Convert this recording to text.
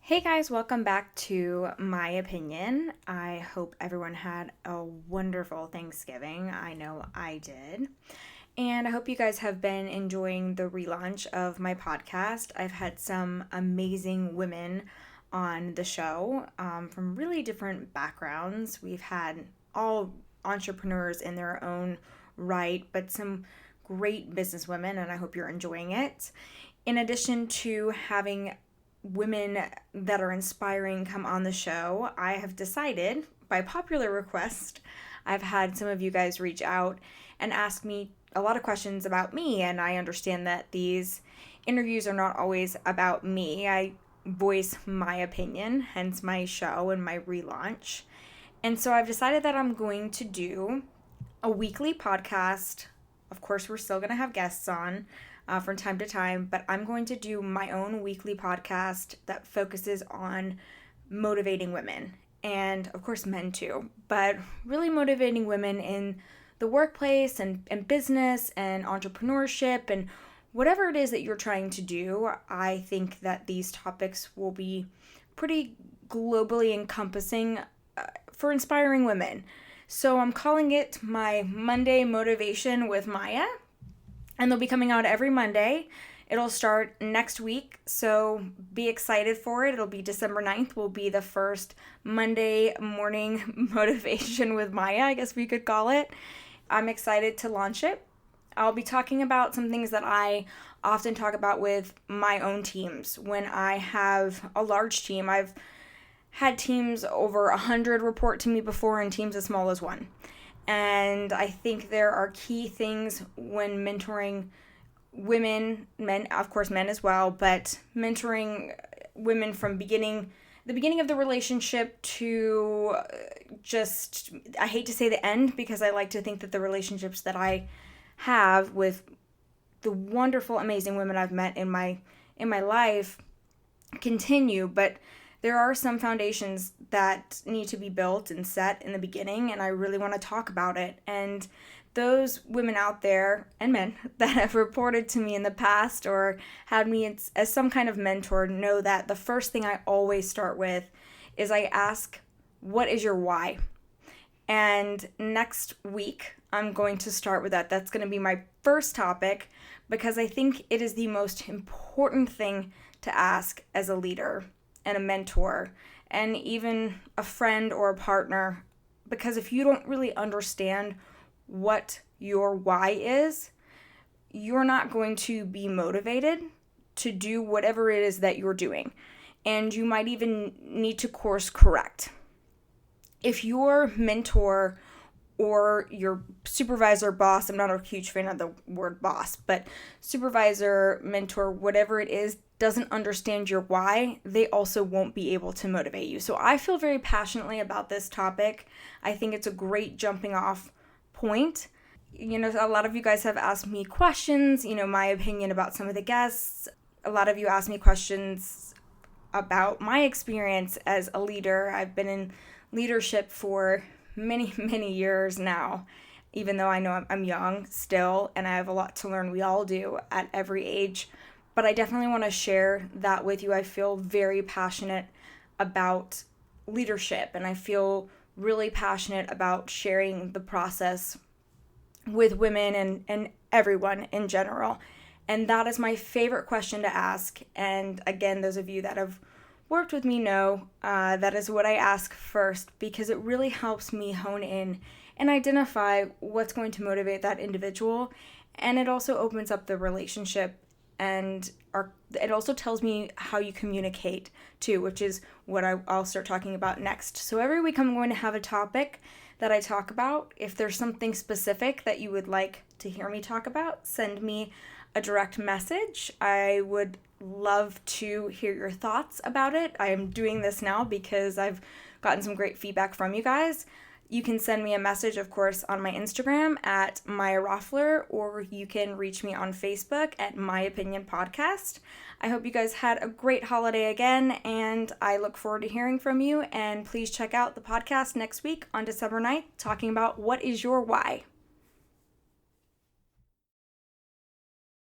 Hey guys, welcome back to MaYapinion. I hope everyone had a wonderful Thanksgiving. I know I did. And I hope you guys have been enjoying the relaunch of my podcast. I've had some amazing women on the show from really different backgrounds. We've had all entrepreneurs in their own right, but some great businesswomen, and I hope you're enjoying it. In addition to having women that are inspiring come on the show, I have decided, by popular request, I've had some of you guys reach out and ask me a lot of questions about me, and I understand that these interviews are not always about me. I voice my opinion, hence my show and my relaunch. And so I've decided that I'm going to do a weekly podcast. Of course, we're still going to have guests on from time to time, but I'm going to do my own weekly podcast that focuses on motivating women, and of course men too, but really motivating women in the workplace and business and entrepreneurship and whatever it is that you're trying to do. I think that these topics will be pretty globally encompassing for inspiring women. So I'm calling it my Monday Motivation with Maya. And they'll be coming out every Monday. It'll start next week, so be excited for it. It'll be December 9th, will be the first Monday morning motivation with Maya, I guess we could call it. I'm excited to launch it. I'll be talking about some things that I often talk about with my own teams. When I have a large team, I've had teams over 100 report to me before and teams as small as one. And I think there are key things when mentoring women, men, of course men as well, but mentoring women from the beginning of the relationship to just, I hate to say the end, because I like to think that the relationships that I have with the wonderful, amazing women I've met in my life continue, but there are some foundations that need to be built and set in the beginning, and I really want to talk about it. And those women out there, and men, that have reported to me in the past or had me as some kind of mentor know that the first thing I always start with is I ask, what is your why? And next week, I'm going to start with that. That's going to be my first topic, because I think it is the most important thing to ask as a leader and a mentor, and even a friend or a partner, because if you don't really understand what your why is, you're not going to be motivated to do whatever it is that you're doing, and you might even need to course correct. If your mentor or your supervisor, boss, I'm not a huge fan of the word boss, but supervisor, mentor, whatever it is, doesn't understand your why, they also won't be able to motivate you. So I feel very passionately about this topic. I think it's a great jumping off point. You know, a lot of you guys have asked me questions, my opinion about some of the guests. A lot of you asked me questions about my experience as a leader. I've been in leadership for many, many years now, even though I know I'm young still, and I have a lot to learn. We all do at every age. But I definitely want to share that with you. I feel very passionate about leadership, and I feel really passionate about sharing the process with women and everyone in general. And that is my favorite question to ask. And again, those of you that have worked with me know that is what I ask first, because it really helps me hone in and identify what's going to motivate that individual. And it also opens up the relationship, and it also tells me how you communicate too, which is what I'll start talking about next. So every week I'm going to have a topic that I talk about. If there's something specific that you would like to hear me talk about, send me a direct message. I would love to hear your thoughts about it. I am doing this now because I've gotten some great feedback from you guys. You can send me a message, of course, on my Instagram at Maya Roffler, or you can reach me on Facebook at MaYapinion Podcast. I hope you guys had a great holiday again, and I look forward to hearing from you. And please check out the podcast next week on December 9th, talking about what is your why.